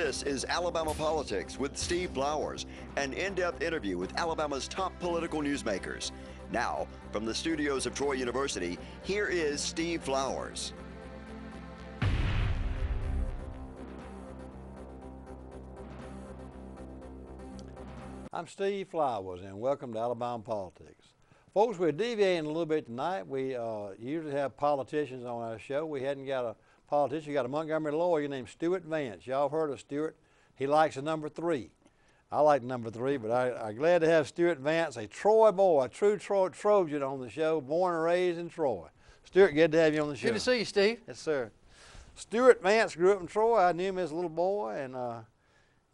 This is Alabama Politics with Steve Flowers, an in-depth interview with Alabama's top political newsmakers. Now, from the studios of Troy University, here is Steve Flowers. I'm Steve Flowers, and welcome to Alabama Politics. Folks, we're deviating a little bit tonight. We usually have politicians on our show. We hadn't got a politician. We got a Montgomery lawyer named Stewart Vance. Y'all heard of Stewart? He likes the number 3. I like number 3, but I'm glad to have Stewart Vance, a Troy boy, a true Trojan on the show, born and raised in Troy. Stewart, good to have you on the show. Good to see you, Steve. Yes, sir. Stewart Vance grew up in Troy. I knew him as a little boy, and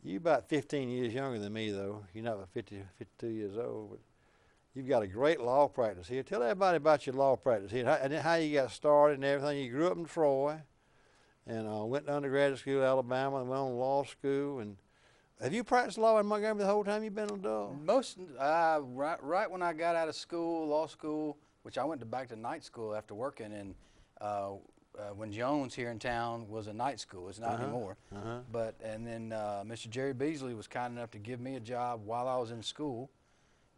you about 15 years younger than me, though. You're not about 52 years old, but you've got a great law practice here. Tell everybody about your law practice here and how you got started and everything. You grew up in Troy and went to undergraduate school at Alabama and went on law school. And have you practiced law in Montgomery the whole time you've been an adult? Right when I got out of school, law school, which I went back to night school after working in when Jones here in town was a night school. It's not anymore. And then Mr. Jerry Beasley was kind enough to give me a job while I was in school.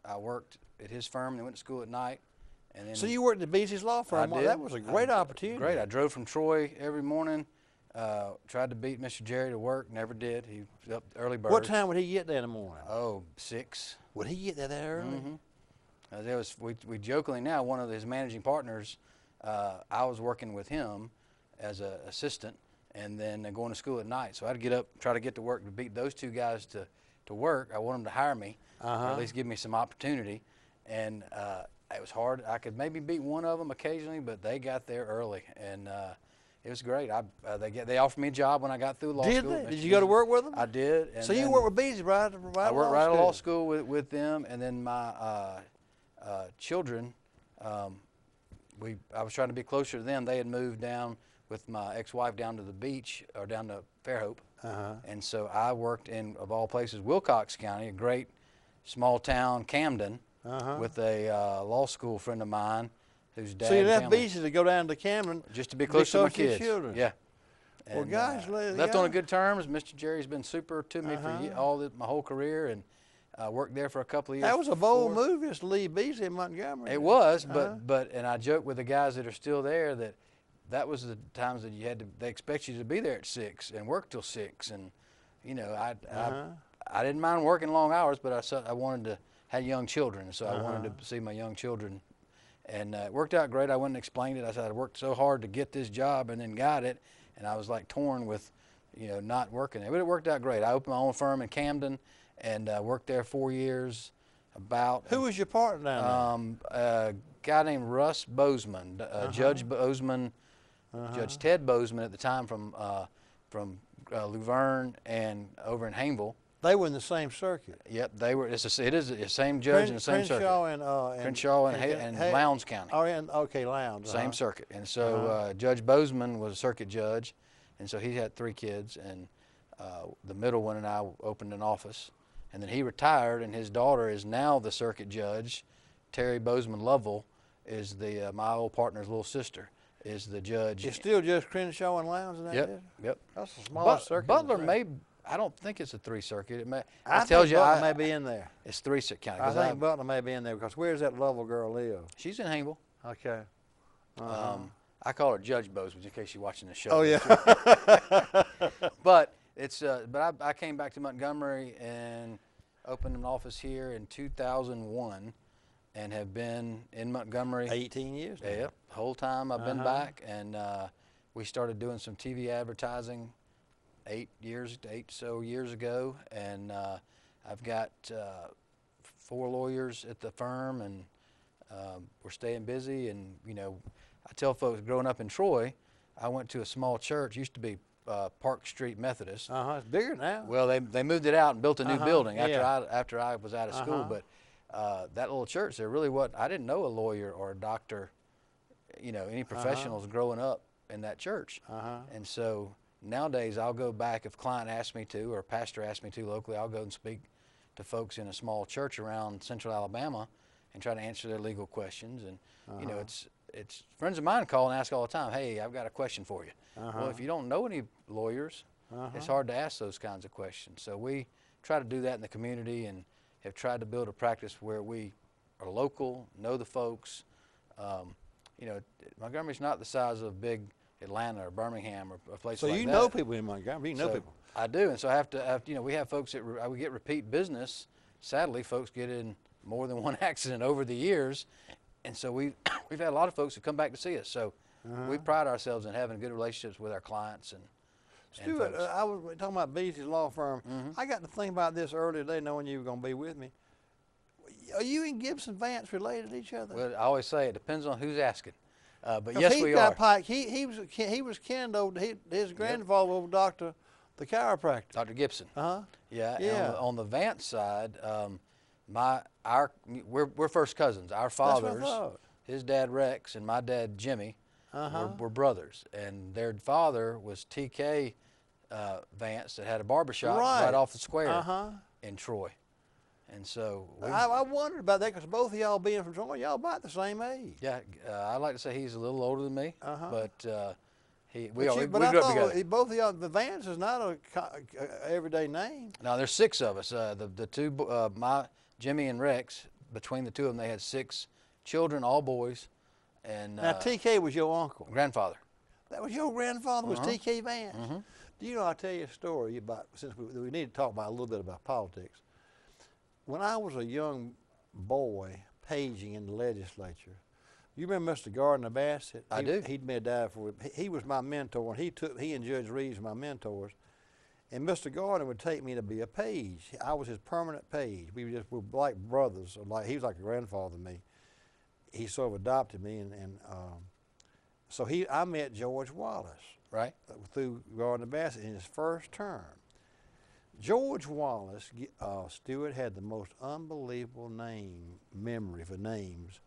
I worked at his firm and went to school at night. And then so you worked at Beasley's law firm? I did. That was a great opportunity. Great. I drove from Troy every morning. Tried to beat Mr. Jerry to work, never did. He was up early bird. What time would he get there in the morning? Oh, 6. Would he get there that early? We jokingly now, one of his managing partners, I was working with him as an assistant and then going to school at night. So I'd get up, try to get to work to beat those two guys to work. I want them to hire me, or at least give me some opportunity. And it was hard. I could maybe beat one of them occasionally, but they got there early. And it was great. They offered me a job when I got through law school. Did they? Did you go to work with them? I did. And so you worked with Beasley, right? I worked right at law school with them, and then my children, I was trying to be closer to them. They had moved down with my ex-wife down to the beach, or down to Fairhope. And so I worked in, of all places, Wilcox County, a great small town, Camden, with a law school friend of mine whose dad. So you left Beasley to go down to Camden just to be close to my kids. Children. Yeah. Well, and, guys, left on good terms. Mr. Jerry's been super to me for my whole career, and worked there for a couple of years. That was a bold move, just to leave Beasley in Montgomery. It was, but and I joke with the guys that are still there that was the times that they expect you to be there at 6 and work till 6, and you know I didn't mind working long hours, but I wanted to have young children, so I wanted to see my young children, and it worked out great. I went and explained it. I said I worked so hard to get this job and then got it, and I was like torn with, not working there, but it worked out great. I opened my own firm in Camden and worked there 4 years. Who was your partner down there? A guy named Russ Bozeman, Judge Bozeman. Judge Ted Bozeman at the time from Luverne and over in Hayneville. They were in the same circuit. Yep, they were. It is the same judge in the same circuit. Crenshaw and Lowndes County. Oh, okay, Lowndes. Same circuit. And so Judge Bozeman was a circuit judge, and so he had 3 kids, and the middle one and I opened an office, and then he retired, and his daughter is now the circuit judge. Terry Bozeman Lovell is my old partner's little sister. Is the judge. It's still just Crenshaw and Lowndes in that? Yep. That's the smallest circuit. Butler I don't think it's a 3 circuit. I think Butler may be in there. It's 3 county. I think Butler may be in there, because where's that Lovell girl live? She's in Hayneville. Okay. I call her Judge Bozeman in case you're watching the show. Oh yeah. But I came back to Montgomery and opened an office here in 2001. And have been in Montgomery 18 years now. Yep, the whole time I've been back, and we started doing some TV advertising 8 so years ago, and I've got 4 lawyers at the firm, and we're staying busy. And I tell folks, growing up in Troy, I went to a small church, used to be Park Street Methodist. It's bigger now. Well, they moved it out and built a new building after I was out of school, but. That little church, I didn't know a lawyer or a doctor, any professionals growing up in that church. And so nowadays I'll go back if a client asks me to, or a pastor asks me to locally, I'll go and speak to folks in a small church around central Alabama and try to answer their legal questions. And, it's friends of mine call and ask all the time, hey, I've got a question for you. Well, if you don't know any lawyers, it's hard to ask those kinds of questions. So we try to do that in the community and have tried to build a practice where we are local, know the folks. You know, Montgomery's not the size of big Atlanta or Birmingham or a place like that. So you know people in Montgomery. You know people. I do, and so I have to, you know, we have folks that we get repeat business. Sadly, folks get in more than one accident over the years, and so we've had a lot of folks who come back to see us. So we pride ourselves in having good relationships with our clients and Stewart, I was talking about Beasley's law firm. I got to think about this earlier today, knowing you were going to be with me. Are you and Gibson Vance related to each other? Well, I always say it depends on who's asking. But yes, we are. Pike, he was kin over his grandfather over the chiropractor. Dr. Gibson. Yeah. Yeah. And on the Vance side, we're first cousins. Our fathers, his dad Rex and my dad Jimmy, were brothers, and their father was T.K. Vance that had a barbershop right off the square in Troy. And so I wondered about that because both of y'all being from Troy, y'all about the same age. Yeah, I like to say he's a little older than me, but we grew up together. Both of y'all, the Vance is not a everyday name. No, there's 6 of us. The two, Jimmy and Rex, between the two of them, they had 6 children, all boys. And now T.K. was your uncle. Grandfather. That was your grandfather. Was T.K. Vance. Do you know? I'll tell you a story about, since we need to talk about a little bit about politics. When I was a young boy paging in the legislature, you remember Mr. Gardner Bassett? I do. He'd been died for. He was my mentor, and he and Judge Reeves were my mentors. And Mr. Gardner would take me to be a page. I was his permanent page. We were like brothers. He was like a grandfather to me. He sort of adopted me, and so I met George Wallace through Gardner Bassett in his first term. George Wallace, Stewart, had the most unbelievable memory for names.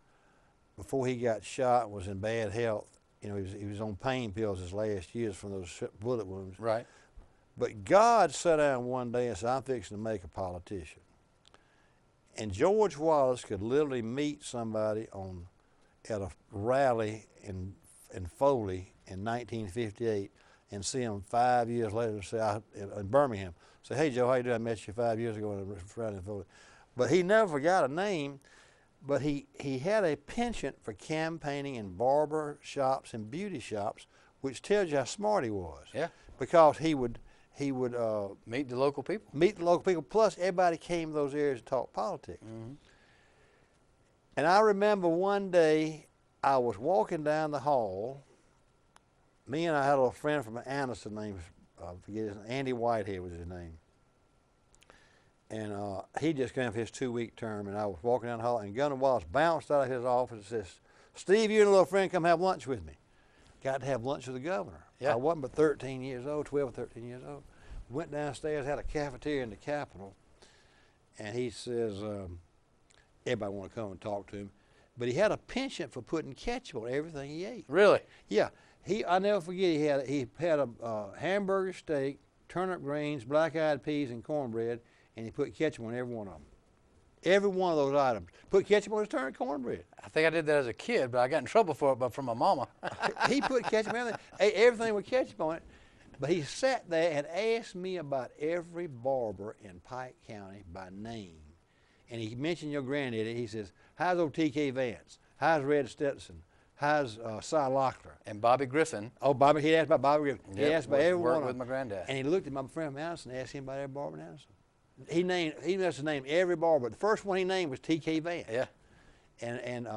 Before he got shot and was in bad health, you know, he was on pain pills his last years from those bullet wounds. Right. But God sat down one day and said, I'm fixing to make a politician. And George Wallace could literally meet somebody at a rally in Foley in 1958 and see him 5 years later in Birmingham. Say, hey, Joe, how you doing? I met you 5 years ago in a rally in Foley. But he never forgot a name, but he had a penchant for campaigning in barber shops and beauty shops, which tells you how smart he was. Yeah. Because he would meet the local people. Meet the local people. Plus, everybody came to those areas to talk politics. And I remember one day I was walking down the hall. Me and I had a little friend from Anderson named, I forget his name, Andy Whitehead was his name. And he just came for his 2-week term, and I was walking down the hall, and Gunnar Wallace bounced out of his office and says, Steve, you and a little friend come have lunch with me. Got to have lunch with the governor. Yeah. I wasn't but 13 years old, 12 or 13 years old. Went downstairs, had a cafeteria in the Capitol, and he says, everybody want to come and talk to him. But he had a penchant for putting ketchup on everything he ate. Really? Yeah. I never forget, he had a hamburger steak, turnip greens, black-eyed peas, and cornbread, and he put ketchup on every one of them. Every one of those items. Put ketchup on his turnip cornbread. I think I did that as a kid, but I got in trouble for it from my mama. He put ketchup on everything. Ate everything with ketchup on it. But he sat there and asked me about every barber in Pike County by name. And he mentioned your granddaddy. He says, how's old T.K. Vance? How's Red Stetson? How's Cy Locklear? And Bobby Griffin. Oh, Bobby, he asked about Bobby Griffin. Yep, he asked about every one of them. With my granddad. And he looked at my friend from Anderson and asked him about every barber in Anderson. He must have named every barber. The first one he named was T.K. Vance. Yeah. And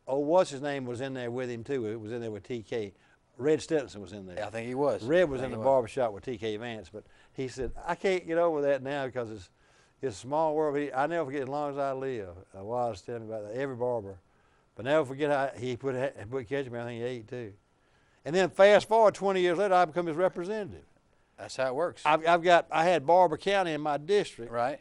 what's his name was in there with him too. It was in there with T.K. Red Stetson was in there. Yeah, I think he was. Red was in the barbershop with T.K. Vance, but he said, I can't get over that now because it's a small world. I never forget as long as I live. Wallace telling me about that, every barber. But never forget how he put ketchup on everything he ate too. And then fast forward 20 years later, I become his representative. That's how it works. I had Barber County in my district. Right.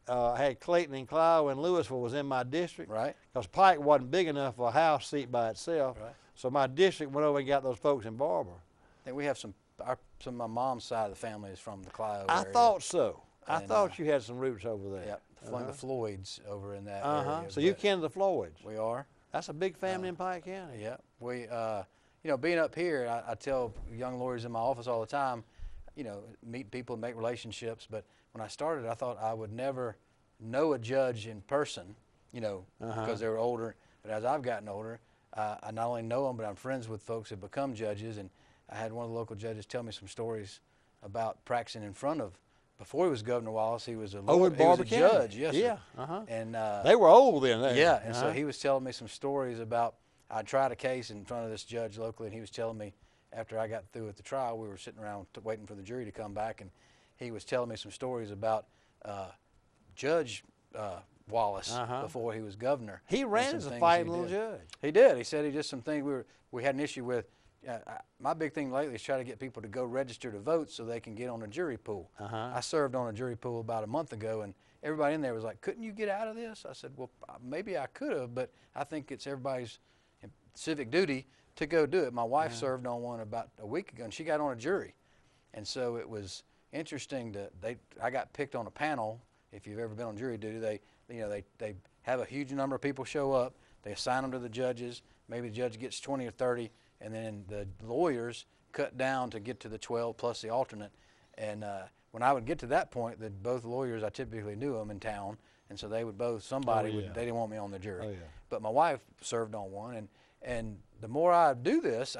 I had Clayton and Clio and Louisville was in my district. Right. Because Pike wasn't big enough for a House seat by itself. Right. So my district went over and got those folks in Barber. I think we have some of my mom's side of the family is from the Clio area. I thought so. I thought you had some roots over there. Yep. The Floyds over in that area. So you ken the Floyds. We are. That's a big family in Pike County. Yeah, we, you know, being up here, I tell young lawyers in my office all the time, you know, meet people, make relationships. But when I started, I thought I would never know a judge in person, you know, because they were older. But as I've gotten older, I not only know them, but I'm friends with folks that become judges. And I had one of the local judges tell me some stories about practicing in front of. Before he was Governor Wallace, he was a lawyer, he was a judge. Yes, yeah. sir. And they were old then. Yeah, and so he was telling me some stories about. I tried a case in front of this judge locally, and he was telling me after I got through with the trial, we were sitting around waiting for the jury to come back, and he was telling me some stories about Judge Wallace before he was governor. He ran as a fighting little judge. He did. He said he did some things we had an issue with. My big thing lately is try to get people to go register to vote so they can get on a jury pool. I served on a jury pool about a month ago, and everybody in there was like, couldn't you get out of this? I said, well, maybe I could have, but I think it's everybody's civic duty to go do it. My wife served on one about a week ago, and she got on a jury. And so it was interesting I got picked on a panel. If you've ever been on jury duty, they have a huge number of people show up. They assign them to the judges. Maybe the judge gets 20 or 30. And then the lawyers cut down to get to the 12 plus the alternate. And when I would get to that point, both lawyers, I typically knew them in town, and so they would both, they didn't want me on the jury. But my wife served on one, and the more I do this,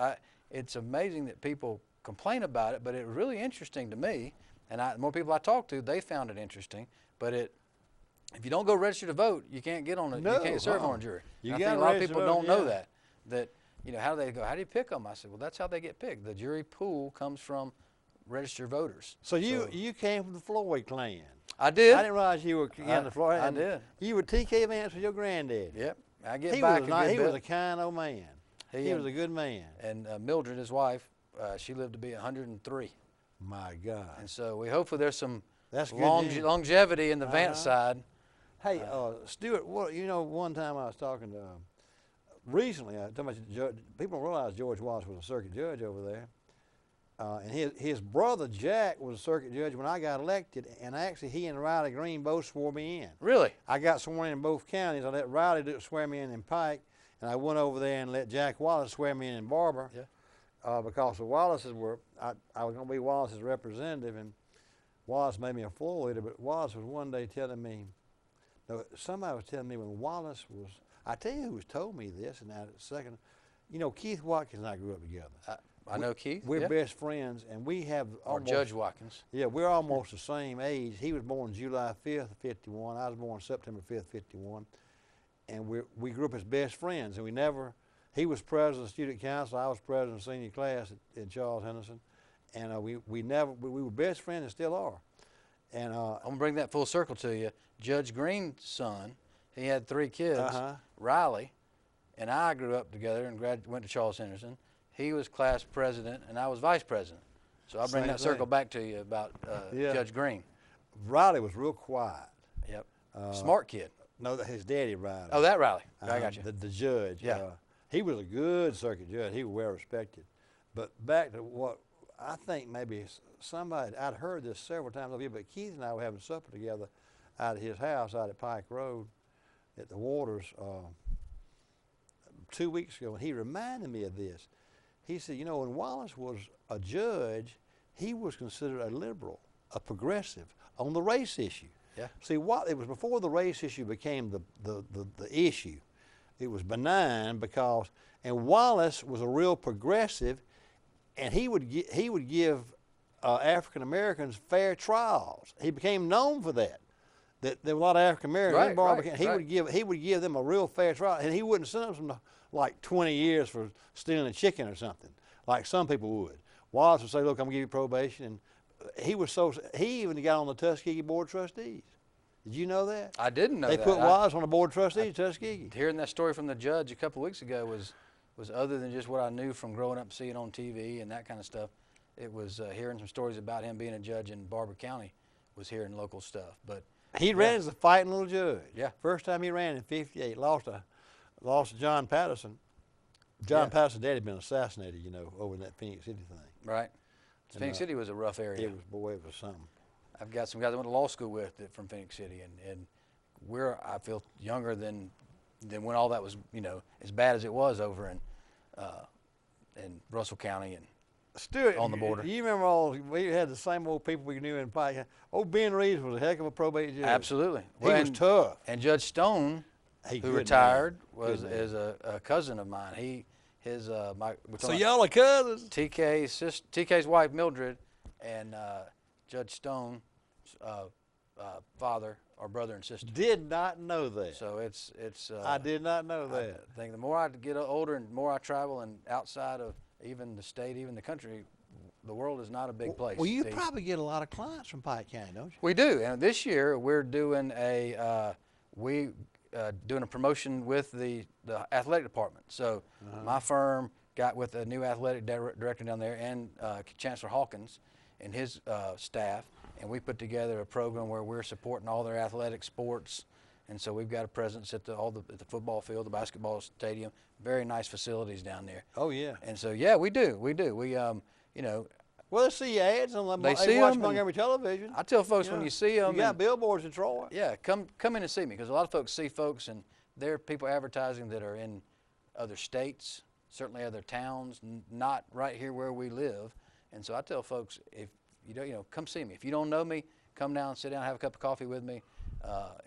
it's amazing that people complain about it, but it was really interesting to me, and the more people I talked to, they found it interesting. But if you don't go register to vote, you can't get on it. You can't serve on a jury. I think a lot of people don't know that. You know, how do they go? How do you pick them? I said, well, that's how they get picked. The jury pool comes from registered voters. So you came from the Floyd clan. I did. I didn't realize you were in the Floyd. I did. You were T.K. Vance with your granddad. Yep. I get back a good bit. He was a kind old man. He was a good man. And Mildred, his wife, she lived to be 103. My God. And so hopefully there's some longevity in the Vance side. Hey, Stewart, one time I was talking to recently, people don't realize George Wallace was a circuit judge over there. And his brother Jack was a circuit judge when I got elected, and actually he and Riley Green both swore me in. Really? I got sworn in both counties. I let Riley swear me in Pike, and I went over there and let Jack Wallace swear me in Barber. Yeah. Because the Wallaces I was going to be Wallace's representative, and Wallace made me a floor leader, but Wallace was one day telling me, somebody was telling me when Wallace was, I tell you who's told me this, and now a second, Keith Watkins and I grew up together. I know Keith. We're best friends, and we have almost, Judge Watkins. Yeah, we're almost the same age. He was born July 5th, 51. I was born September 5th, 51. And we grew up as best friends, and he was president of the student council, I was president of the senior class at Charles Henderson, and we were best friends and still are. And I'm gonna bring that full circle to you. Judge Green's son, he had 3 kids. Riley and I grew up together and went to Charles Henderson. He was class president, and I was vice president. So I'll bring that circle back to you about Judge Green. Riley was real quiet. Yep. Smart kid. No, his daddy Riley. Oh, that Riley. I got you. The judge. Yeah. He was a good circuit judge. He was well respected. But back to what I think maybe somebody, I'd heard this several times over here, but Keith and I were having supper together out at his house out at Pike Road at the Waters 2 weeks ago, and he reminded me of this. He said, when Wallace was a judge, he was considered a liberal, a progressive on the race issue. Yeah. See, it was before the race issue became the issue. It was benign and Wallace was a real progressive, and he would give African Americans fair trials. He became known for that. That there were a lot of African Americans. He would give them a real fair trial, and he wouldn't sentence them to like 20 years for stealing a chicken or something, like some people would. Wallace would say, "Look, I'm gonna give you probation," and he even got on the Tuskegee Board of Trustees. Did you know that? I didn't know that. They put Wallace on the Board of Trustees of Tuskegee. Hearing that story from the judge a couple of weeks ago was other than just what I knew from growing up seeing on TV and that kind of stuff. It was hearing some stories about him being a judge in Barber County, was hearing local stuff. But he ran as a fighting little judge. Yeah. First time he ran in '58, lost to John Patterson. John Patterson's dad had been assassinated, over in that Phoenix City thing. Right. Phoenix City was a rough area. It was something. I've got some guys I went to law school with from Phoenix City, and I feel younger than then when all that was, as bad as it was over in Russell County and Stewart, on the border. You remember we had the same old people we knew in Pike. Old Ben Reeves was a heck of a probate judge. Absolutely. He was tough. And Judge Stone, who retired, is a cousin of mine. So y'all are cousins? TK's wife, Mildred, and Judge Stone's father are brother and sister. Did not know that. So it's. I did not know that. I think the more I get older and the more I travel and outside of even the state, even the country, the world is not a big place. Well, you probably get a lot of clients from Pike County, don't you? We do, and this year we're doing doing a promotion with the athletic department. So my firm got with a new athletic director down there and Chancellor Hawkins and his staff, and we put together a program where we're supporting all their athletic sports. And so we've got a presence at the football field, the basketball stadium, very nice facilities down there. Oh yeah. And so yeah, we do. We well, they see ads on they watch Montgomery television. I tell folks when you see them, you got billboards in Troy. Yeah, come in and see me, because a lot of folks see folks, and there are people advertising that are in other states, certainly other towns, not right here where we live. And so I tell folks, if you don't, come see me. If you don't know me, come down, sit down, have a cup of coffee with me.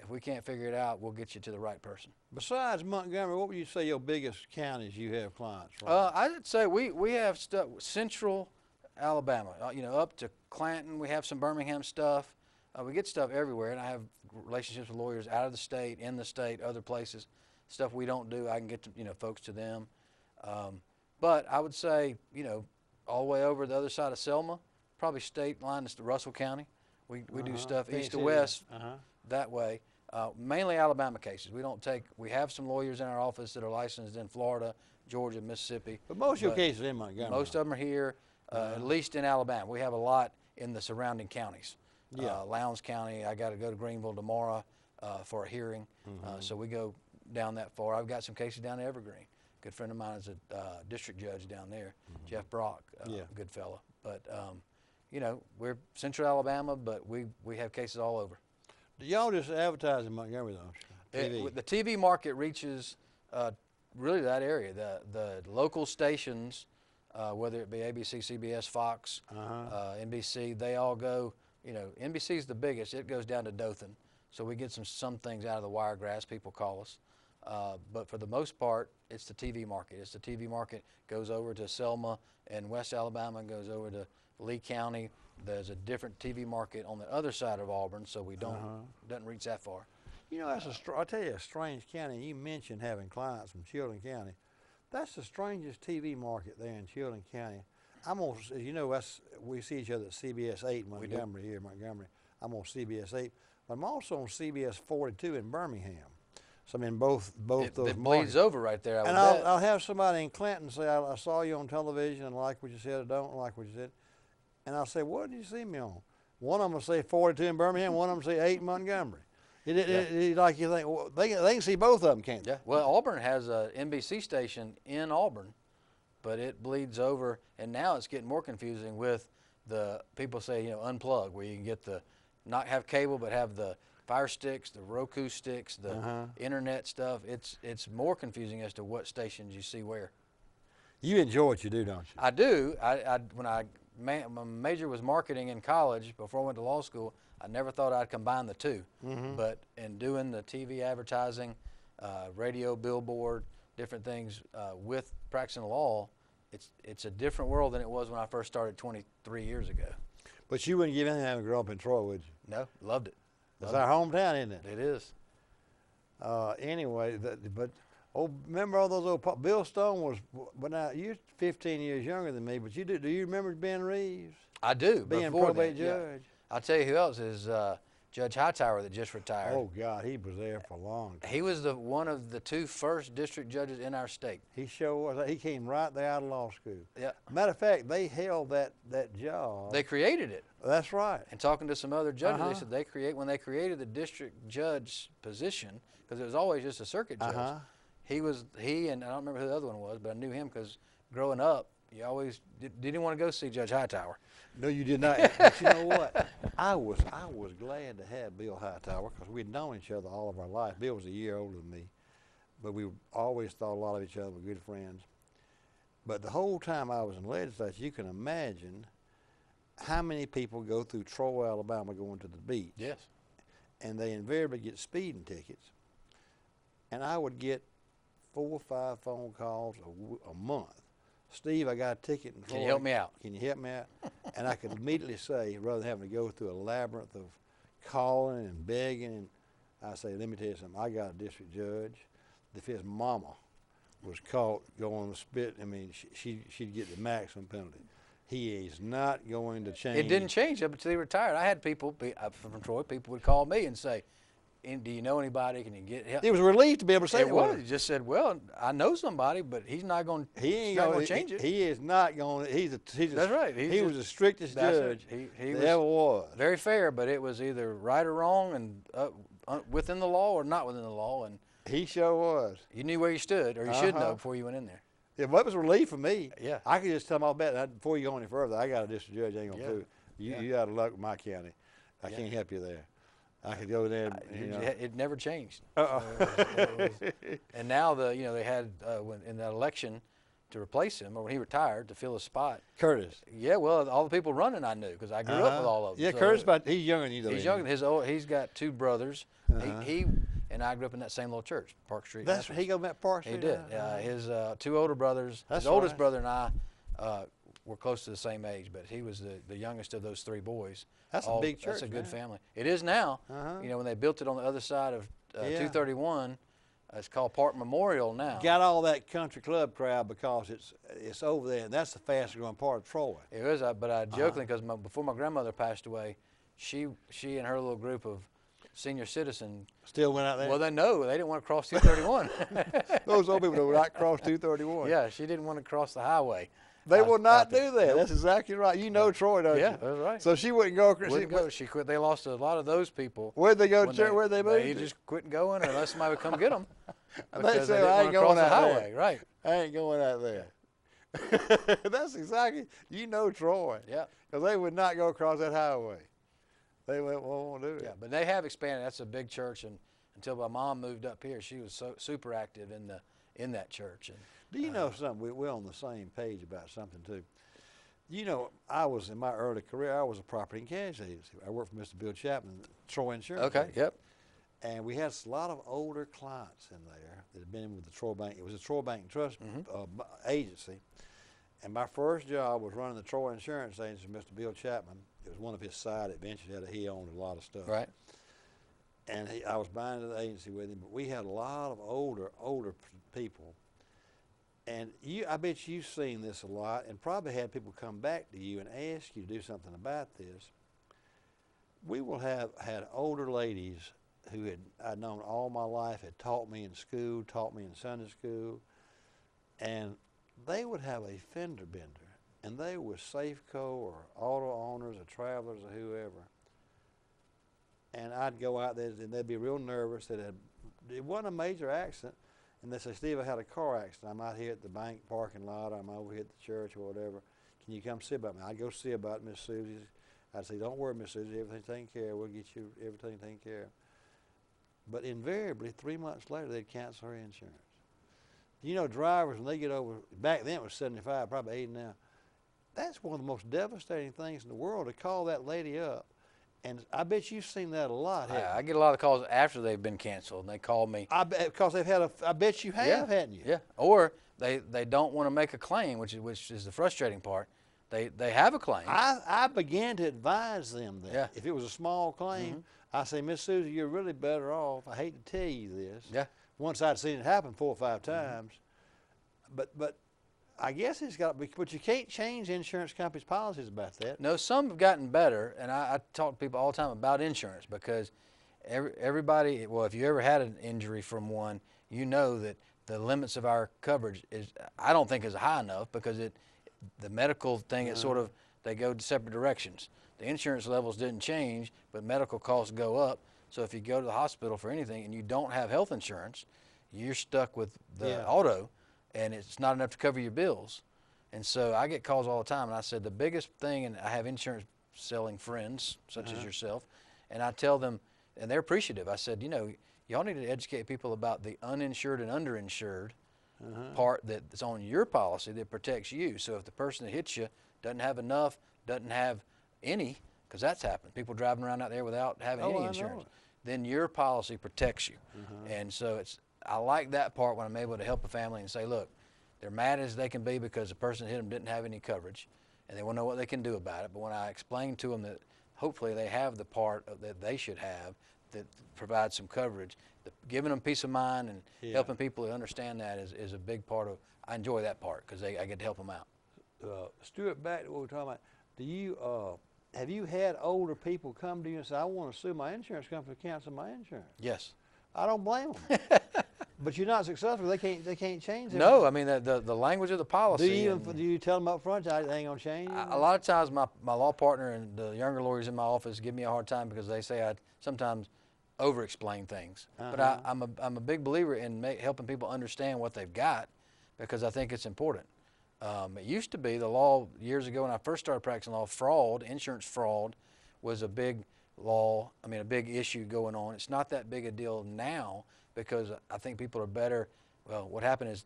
If we can't figure it out, we'll get you to the right person. Besides Montgomery, what would you say your biggest counties you have clients from? I'd say we have stuff central Alabama, up to Clanton. We have some Birmingham stuff. We get stuff everywhere, and I have relationships with lawyers out of the state, in the state, other places. Stuff we don't do, I can get to, folks to them. But I would say, all the way over the other side of Selma, probably state line is to Russell County. We do stuff east to west that way. Mainly Alabama cases. We have some lawyers in our office that are licensed in Florida, Georgia, Mississippi. But most of your cases are in Montgomery. Most of them are here, at least in Alabama. We have a lot in the surrounding counties. Yeah. Lowndes County, I got to go to Greenville tomorrow for a hearing. So we go down that far. I've got some cases down in Evergreen. A good friend of mine is a district judge down there, Jeff Brock, good fella. But, we're central Alabama, but we have cases all over. Do y'all just advertise in Montgomery, though? TV? The TV market reaches really that area. The local stations, whether it be ABC, CBS, Fox, NBC, they all go, NBC's the biggest. It goes down to Dothan. So we get some things out of the wiregrass, people call us. But for the most part, it's the TV market. It's the TV market goes over to Selma and West Alabama, goes over to Lee County. There's a different TV market on the other side of Auburn, so we doesn't reach that far. I'll tell you a strange county. You mentioned having clients from Chilton County. That's the strangest TV market there in Chilton County. We see each other at CBS 8 in Montgomery here in Montgomery. I'm on CBS 8, but I'm also on CBS 42 in Birmingham. So I'm in both those markets. It bleeds over right there, And I'll have somebody in Clanton say, I saw you on television and like what you said, or don't like what you said. And I'll say, what did you see me on? One of them will say 42 in Birmingham, one of them say 8 in Montgomery. Like you think, well, they can see both of them, can't they? Yeah. Well, Auburn has a NBC station in Auburn, but it bleeds over, and now it's getting more confusing with the people say, unplug, where you can get not have cable, but have the Fire Sticks, the Roku sticks, the internet stuff. It's more confusing as to what stations you see where. You enjoy what you do, don't you? I do. My major was marketing in college. Before I went to law school, I never thought I'd combine the two. But in doing the TV advertising, radio, billboard, different things with practicing law, it's a different world than it was when I first started 23 years ago. But you wouldn't give anything to grow up in Troy, would you? No, loved it. It's our hometown, isn't it? It is. Anyway, remember all those old Bill Stone but now you're 15 years younger than me, but do you remember Ben Reeves? I do. Being probate judge. Yeah. I'll tell you who else is Judge Hightower that just retired. Oh God, he was there for a long time. He was one of the 2 first district judges in our state. He sure was. He came right there out of law school. Yeah. Matter of fact, they held that job. They created it. That's right. And talking to some other judges, they said when they created the district judge position, because it was always just a circuit judge. He and I don't remember who the other one was, but I knew him because growing up, you always didn't want to go see Judge Hightower. No, you did not. But you know what? I was glad to have Bill Hightower because we'd known each other all of our life. Bill was a year older than me. but we always thought a lot of each other, were good friends. But the whole time I was in the legislature, you can imagine how many people go through Troy, Alabama going to the beach. Yes. And they invariably get speeding tickets. And I would get 4 or 5 phone calls a month. Steve, I got a ticket in Troy. Can you help me out? Can you help me out? And I could immediately say, rather than having to go through a labyrinth of calling and begging, and I say, let me tell you something. I got a district judge. If his mama was caught going to spit, I mean, she'd get the maximum penalty. He is not going to change. It didn't change up until he retired. I had people from Troy, people would call me and say, do you know anybody? Can you get help? It was a relief to be able to say it. Was. He just said, well, I know somebody, but he's not going to change it. He is not going to. That's right. He was the strictest judge he there ever was. Very fair, but it was either right or wrong and within the law or not within the law. And he sure was. You knew where you stood, or you should know before you went in there. Yeah, but it was a relief for me. Yeah. I could just tell them all about that before you go any further. I got a district judge, ain't going to do it. You out of luck with my county. I can't help you there. I could go there. It never changed. Uh-oh. And now they had in that election to replace him, or when he retired to fill his spot. Curtis. Yeah, well, all the people running I knew because I grew up with all of them. Yeah, so Curtis, but he's younger than you. He's younger. He's got 2 brothers. He and I grew up in that same little church, Park Street. That's he go back Park Street. He did. His 2 older brothers. That's his oldest brother and I were close to the same age, but he was the youngest of those 3 boys. That's a big church. That's a good family. It is now. When they built it on the other side of 231, it's called Park Memorial now. Got all that country club crowd because it's over there, and that's the fastest growing part of Troy. It is, but I jokingly, because before my grandmother passed away, she and her little group of senior citizens still went out there. Well, they didn't want to cross 231. Those old people would not cross 231. Yeah, she didn't want to cross the highway. They will not do that. Nope. That's exactly right. You know Troy, don't you? Yeah, that's right. So she wouldn't go. Wouldn't go. She quit. They lost a lot of those people. Where'd they go to church? Where'd they move? They just quit going unless somebody would come get them. They say, I ain't going out there. Right. I ain't going out there. That's exactly, you know Troy. Yeah. Because they would not go across that highway. They won't do it. Yeah, but they have expanded. That's a big church, and until my mom moved up here, she was super active in that church. And do you know something? We're on the same page about something too. You know, I was in my early career. I was a property and casualty agency. I worked for Mr. Bill Chapman, Troy Insurance. Okay. Agency. Yep. And we had a lot of older clients in there that had been in with the Troy Bank. It was a Troy Bank and Trust agency. And my first job was running the Troy Insurance Agency for Mr. Bill Chapman. It was one of his side adventures. He owned a lot of stuff. Right. And I was buying the agency with him. But we had a lot of older people. And I bet you've seen this a lot, and probably had people come back to you and ask you to do something about this. We will have had older ladies who I'd known all my life, had taught me in school, taught me in Sunday school, and they would have a fender bender, and they were Safeco or auto owners or travelers or whoever. And I'd go out there, and they'd be real nervous that it wasn't a major accident. And they say, Steve, I had a car accident. I'm out here at the bank parking lot. I'm over here at the church or whatever. Can you come see about me? I'd go see about Miss Susie. I'd say, don't worry, Miss Susie. Everything's taken care of. We'll get you everything taken care of. But invariably, 3 months later, they'd cancel her insurance. You know, drivers, when they get over, back then it was 75, probably 80 now. That's one of the most devastating things in the world, to call that lady up. And I bet you've seen that a lot. I get a lot of calls after they've been canceled, and they call me. Because they've had I bet you have, hadn't you? Yeah. Or they don't want to make a claim, which is the frustrating part. They have a claim. I began to advise them that. Yeah. If it was a small claim, I say, Miss Susie, you're really better off. I hate to tell you this. Yeah. Once I'd seen it happen 4 or 5 times. But I guess it's got to be, but you can't change insurance companies' policies about that. No, some have gotten better, and I talk to people all the time about insurance, because everybody, well, if you ever had an injury from one, you know that the limits of our coverage I don't think is high enough, because the medical thing is sort of, they go separate directions. The insurance levels didn't change, but medical costs go up. So if you go to the hospital for anything and you don't have health insurance, you're stuck with the auto, and it's not enough to cover your bills. And so I get calls all the time, and I said the biggest thing, and I have insurance selling friends such as yourself, and I tell them, and they're appreciative. I said, you know, y'all need to educate people about the uninsured and underinsured part that's on your policy that protects you. So if the person that hits you doesn't have enough, doesn't have any, because that's happened, people driving around out there without having any insurance, then your policy protects you. And so I like that part when I'm able to help a family and say, look, they're mad as they can be because the person that hit them didn't have any coverage, and they want to know what they can do about it. But when I explain to them that hopefully they have the part that they should have that provides some coverage, giving them peace of mind and helping people to understand that is a big part of, I enjoy that part because I get to help them out. Stewart, back to what we were talking about, do you, have you had older people come to you and say, I want to sue my insurance company to cancel my insurance? Yes. I don't blame them. But you're not successful. They can't change it. No, I mean the language of the policy. Do you tell them up front that it ain't gonna change? A lot of times my law partner and the younger lawyers in my office give me a hard time because they say I sometimes over-explain things. But I'm a big believer in helping people understand what they've got because I think it's important. It used to be the law years ago when I first started practicing law, insurance fraud was a big law, a big issue going on. It's not that big a deal now because I think people are better. Well, what happened is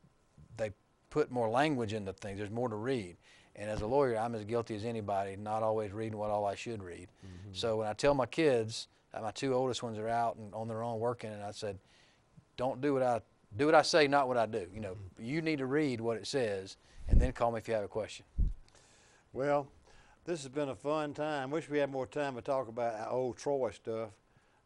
they put more language into things. There's more to read. And as a lawyer, I'm as guilty as anybody, not always reading what all I should read. So when I tell my kids, my two oldest ones are out and on their own working, and I said, don't do what I say, not what I do. You know, you need to read what it says and then call me if you have a question. Well, this has been a fun time. Wish we had more time to talk about our old Troy stuff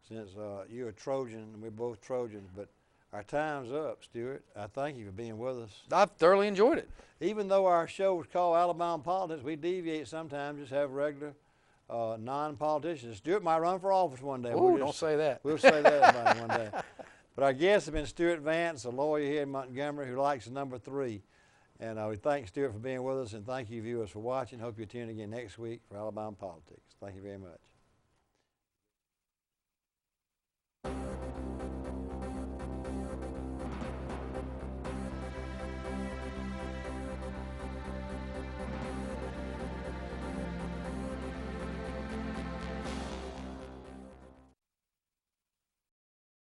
since you're a Trojan and we're both Trojans, but our time's up, Stewart. I thank you for being with us. I've thoroughly enjoyed it. Even though our show was called Alabama Politics, we deviate sometimes, just have regular non-politicians. Stewart might run for office one day. Ooh, don't say that. We'll say that about him one day. But our guest has been Stewart Vance, a lawyer here in Montgomery who likes the number 3. And we thank Stewart for being with us, and thank you viewers for watching. Hope you tune again next week for Alabama Politics. Thank you very much.